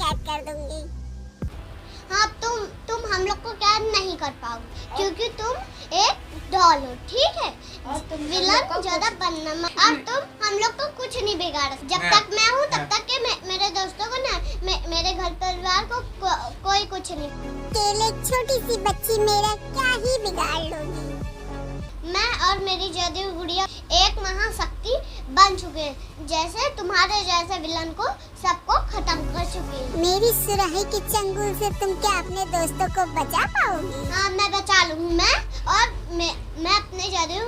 कैद कर दूंगी। हाँ तुम हम लोग को कैद नहीं कर पाओगे क्योंकि तुम एक डॉल हो, ठीक है। और तुम विलन ज्यादा बनना मत। और तुम हम लोग को कुछ नहीं बिगाड़। जब तक मैं हूँ तब तक के मेरे दोस्तों को ना मेरे घर परिवार को कोई कुछ नहीं। अकेले छोटी सी बच्ची मेरा क्या ही बिगाड़ लोगी। मैं और मेरी जादू गुड़िया एक महाशक्ति बन चुके हैं, जैसे तुम्हारे जैसे विलन को सबको खत्म कर चुके हैं। मेरी सुराही के चंगुल से तुम क्या अपने दोस्तों को बचा पाओगी? हाँ मैं बचा लूँगी। मैं अपने जादू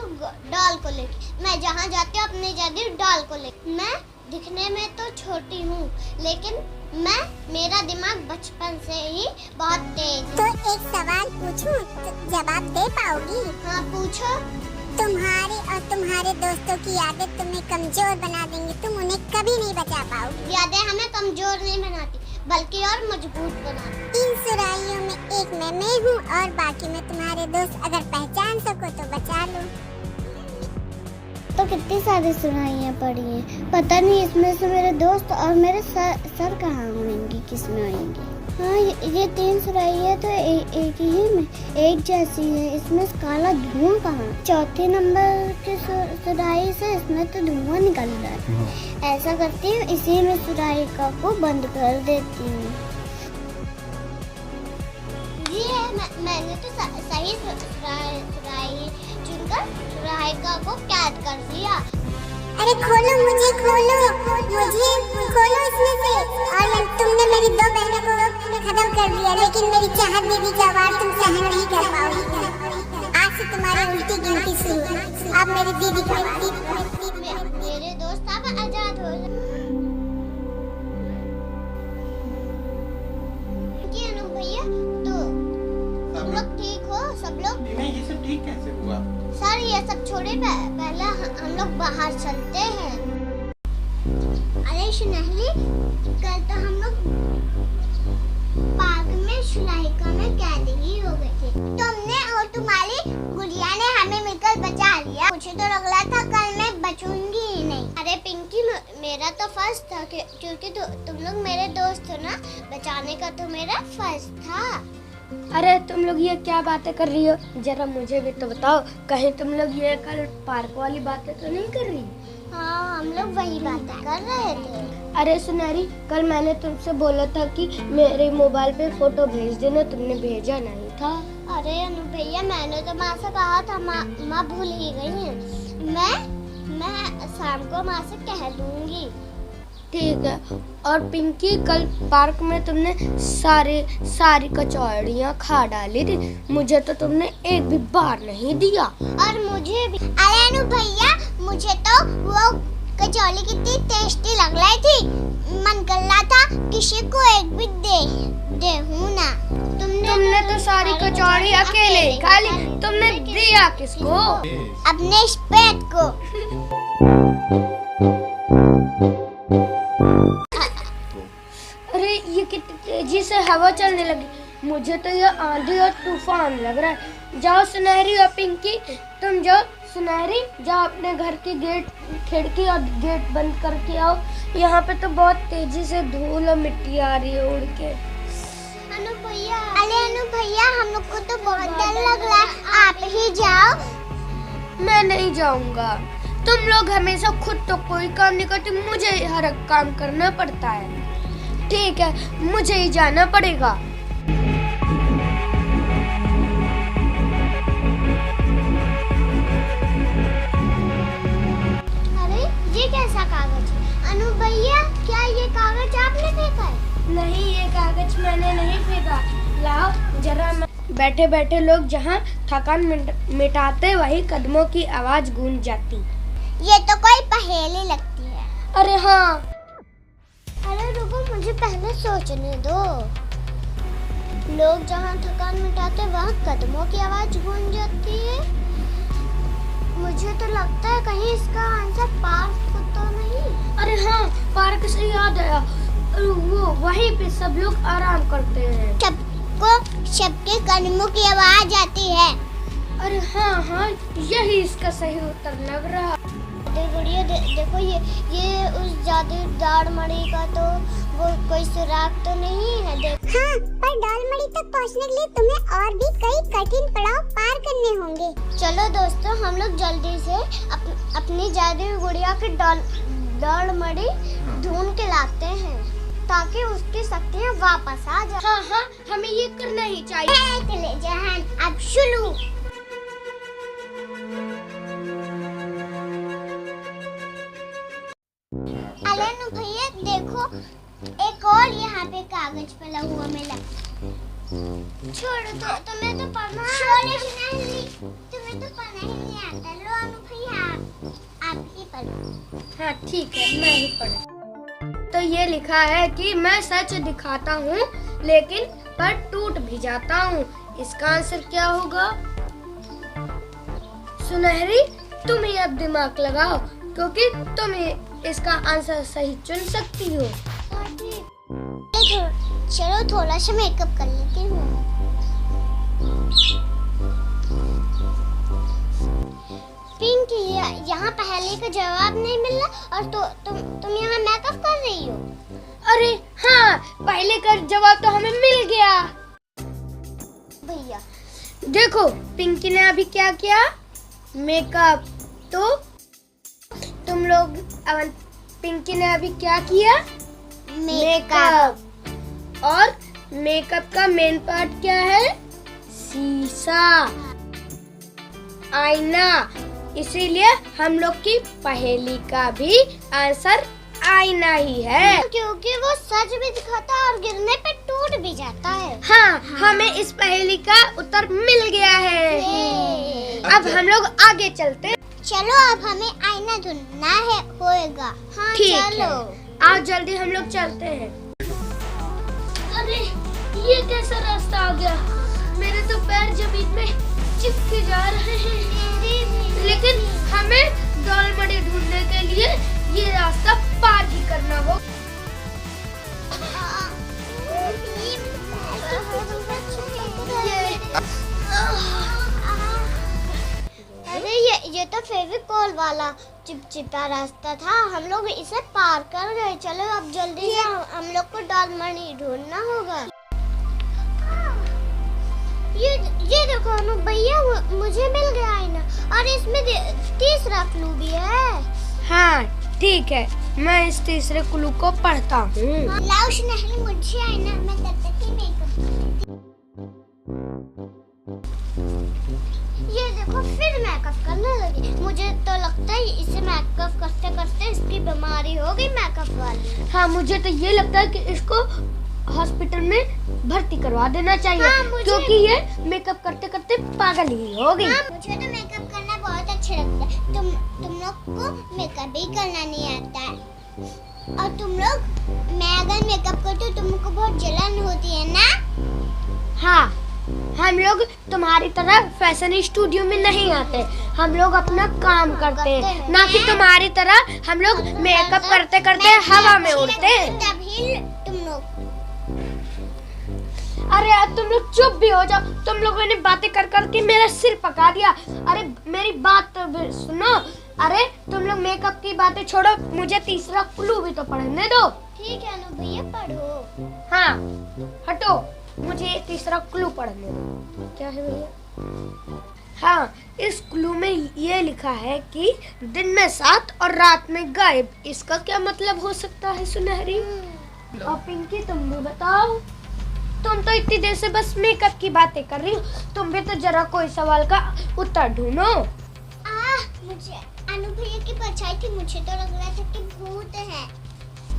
डॉल को लेके मैं जहाँ जाती हूँ अपने जादू डॉल को लेके। मैं दिखने में तो छोटी हूँ लेकिन मेरा दिमाग बचपन से ही बहुत तेज है। तो एक सवाल पूछूं, जवाब दे पाओगी? हाँ पूछो। तुम्हारे और तुम्हारे दोस्तों की यादें तुम्हें कमजोर बना देंगी, तुम उन्हें कभी नहीं बचा पाओगी। यादें हमें कमजोर नहीं बनाती बल्कि और मजबूत बनाती। इन सुराहियों में एक मैं हूँ और बाकी में तुम्हारे दोस्त, अगर पहचान सको तो बचा लो। तो कितनी सारी सुराहियाँ पड़ी हैं, पता नहीं इसमें से मेरे दोस्त और मेरे सर कहाँ होंगे, किसमें आएंगे। हाँ ये 3 सुराहियाँ तो एक ही में एक जैसी है। इसमें काला धुआं कहाँ? चौथे नंबर के सुराही से इसमें तो धुआं निकल रहा है। ऐसा करती हूँ इसी में सुराही को बंद कर देती हूँ। ये मैंने तो सही सुराही चुनकर सुराही को कैद कर दिया। अरे खोलो मुझे, खोलो इसमें से। और तुमने मेरी 2 बहनों को खत्म कर दिया, लेकिन मेरी चाहत दीदी का वार तुम सहन नहीं कर पाओगी। आज से तुम्हारी उल्टी गिनती शुरू। अब मेरी दीदी का मेरे दोस्त अब आजाद हो जी। अनु भैया तो तुम लोग ठीक हो? सब लोग नहीं, ये सब ठीक कैसे हुआ? सर ये सब छोड़े, पहले हम लोग बाहर चलते हैं। अरे सुनहली, कल तो हम लोग पार्क में सुलाहिका में कैद ही हो गए थे। तुमने और तुम्हारी गुड़िया ने हमें मिलकर बचा लिया। मुझे तो लग रहा था कल मैं बचूंगी ही नहीं। अरे पिंकी, मेरा तो फर्ज था क्योंकि तुम लोग मेरे दोस्त हो ना, बचाने का तो मेरा फर्ज था। अरे तुम लोग ये क्या बातें कर रही हो, जरा मुझे भी तो बताओ। कहीं तुम लोग ये कल पार्क वाली बातें तो नहीं कर रही? हाँ हम लोग वही बातें कर रहे थे। अरे सुनहरी, कल मैंने तुमसे बोला था कि मेरे मोबाइल पे फोटो भेज देना, तुमने भेजा नहीं था। अरे अनु भैया, मैंने तो माँ से कहा था, माँ भूल ही गई है। मैं शाम को माँ से कह दूंगी। ठीक है। और पिंकी, कल पार्क में तुमने सारी कचौड़ियाँ खा डाली थी, मुझे तो तुमने एक भी बार नहीं दिया। और मुझे भी। अरे अनु भैया, मुझे तो वो कचौड़ी कितनी टेस्टी लग रही थी, मन कर रहा था किसी को एक भी दे हूँ ना। तुमने तो सारी कचौड़ी अकेले ही खा ली, तुमने दिया किसको? अपने पेट को। अरे ये कितनी तेजी से हवा चलने लगी, मुझे तो ये आंधी और तूफान लग रहा है। जाओ सुनहरी और पिंकी, तुम जाओ। सुनहरी, जाओ अपने घर की खिड़की और गेट बंद करके आओ। यहाँ पे तो बहुत तेजी से धूल और मिट्टी आ रही है उड़ के। अनु भैया, अरे अनु भैया, हम लोग को तो बहुत डर लग रहा है, आप ही जाओ। मैं नहीं जाऊंगा, तुम लोग हमेशा खुद तो कोई काम नहीं करते, मुझे हर एक काम करना पड़ता है। ठीक है, मुझे ही जाना पड़ेगा। अरे ये कैसा कागज है? अनु भैया, क्या ये कागज आपने फेंका है? नहीं, ये कागज मैंने नहीं फेंका। लाओ जरा। बैठे बैठे लोग जहाँ थकान मिटाते वही कदमों की आवाज गूंज जाती। ये तो कोई पहेली लगती है। अरे हाँ। अरे रुको, मुझे पहले सोचने दो। लोग जहाँ थकान मिटाते वहाँ कदमों की आवाज गूंज जाती है। मुझे तो लगता है कहीं इसका आंसर पार्क तो नहीं। अरे हाँ, पार्क से याद आया, वो वहीं पे सब लोग आराम करते हैं। सबके कदमों की आवाज आती है। अरे हाँ हाँ, यही इसका सही उत्तर लग रहा। जादुई गुड़िया देखो ये उस जादुई दाढ़मड़ी का तो वो कोई सुराग तो नहीं है। देखो हाँ, पर डॉलमड़ी तक पहुँचने के लिए तुम्हें और भी कई कठिन पड़ाव पार करने होंगे। चलो दोस्तों, हम लोग जल्दी से अपनी जादुई गुड़िया की दाढ़मड़ी ढूंढ के लाते हैं ताकि उसकी शक्तियाँ वापस आ जाए। हाँ हाँ, हमें ये करना ही चाहिए। चले जहान, अब शुरू। अलन भैया देखो, एक और यहाँ पे कागज पड़ा हुआ मिला। छोड़ो तो, तुम्हें तो पढ़ना तुम्हें तो पढ़ना ही नहीं आता। लो अनु भैया, आप ही पढ़ो। हाँ ठीक है, मैं ही पढ़। तो ये लिखा है कि मैं सच दिखाता हूँ लेकिन पर टूट भी जाता हूँ। इसका आंसर क्या होगा? सुनहरी, तुम ही अब दिमाग लगाओ क्योंकि तुम ही इसका आंसर सही चुन सकती हो। चलो थोड़ा सा मेकअप कर लेती हूँ। पिंकी, यहाँ पहले का जवाब नहीं मिल रहा और तुम यहाँ मेकअप कर रही हो। अरे हाँ, पहले का जवाब तो हमें मिल गया। भैया देखो, पिंकी ने अभी क्या किया? मेकअप। तो तुम लोग, पिंकी ने अभी क्या किया? मेकअप। और मेकअप का मेन पार्ट क्या है? शीशा, आईना। इसीलिए हम लोग की पहेली का भी आंसर आईना ही है। क्योंकि वो सच भी दिखाता है और गिरने पे टूट भी जाता है। हाँ, हमें इस पहेली का उत्तर मिल गया है। अब हम लोग आगे चलते। चलो अब हमें आईना ढूंढना है होएगा। हाँ ठीक चलो। है, आज जल्दी हम लोग चलते हैं। अरे ये कैसा रास्ता आ गया? मेरे तो पैर जमीन में चिपके जा रहे हैं। लेकिन हमें डॉलमड़ी ढूंढने के लिए ये रास्ता पार ही करना होगा। अरे ये तो फेविकॉल वाला चिपचिपा रास्ता था। हम लोग इसे पार कर गए। चलो अब जल्दी से हम लोग को डॉलमड़ी ढूंढना होगा। ये देखो अनु भैया, मुझे मिल गया आईना और इसमें तीसरा क्लू भी है। हाँ ठीक है, मैं इस तीसरे क्लू को पढ़ता हूँ। लाओ सुनहरी, मुझे आईना, मैं तब तक ही मेकअप। ये देखो फिर मेकअप करने लगी। मुझे तो लगता है इसे मेकअप करते करते इसकी बीमारी हो गई, मेकअप वाली। हाँ, मुझे तो ये लगता है कि इसको हॉस्पिटल में भर्ती करवा देना चाहिए। हाँ, क्योंकि ये मेकअप करते करते पागल ही हो गई। हाँ, मुझे तो मेकअप करना बहुत अच्छा लगता है। तुम लोग को मेकअप भी करना नहीं आता है और तुम लोग, मैं अगर मेकअप करती हूँ तुमको बहुत जलन होती है ना। हाँ, हम लोग तुम्हारी तरह फैशन स्टूडियो में नहीं आते। हम लोग अपना काम करते हैं, ना कि तुम्हारी तरह हम लोग मेकअप करते करते हवा में उड़ते हैं। तभी तुम लोग, अरे यार, तुम लोग चुप भी हो जाओ। तुम लोगों ने बातें कर करके मेरा सिर पका दिया। अरे मेरी बात तो सुनो। अरे तुम लोग मेकअप की बातें छोड़ो, मुझे तीसरा क्लू भी तो पढ़ने दो। ठीक है अनु भैया, पढ़ो। हाँ हटो, मुझे तीसरा क्लू पढ़ने दो। क्या है भैया? हाँ, इस क्लू में ये लिखा है कि दिन में 7 और रात में गायब। इसका क्या मतलब हो सकता है सुनहरी? और पिंकी, तुम भी बताओ। तुम तो इतनी देर से बस मेकअप की बातें कर रही हो। तुम भी तो जरा कोई सवाल का उत्तर ढूंढो। मुझे अनु भैया की परछाई थी। मुझे तो लग रहा था कि भूत है।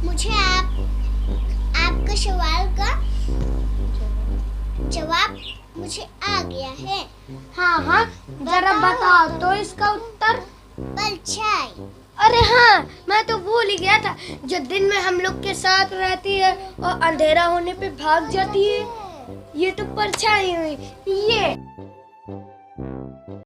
मुझे आपका सवाल का जवाब मुझे आ गया है। हाँ हाँ, जरा बताओ तो इसका उत्तर। परछाई। अरे हाँ, मैं तो भूल ही गया था। जो दिन में हम लोग के साथ रहती है और अंधेरा होने पे भाग जाती है, ये तो परछाई हुई। ये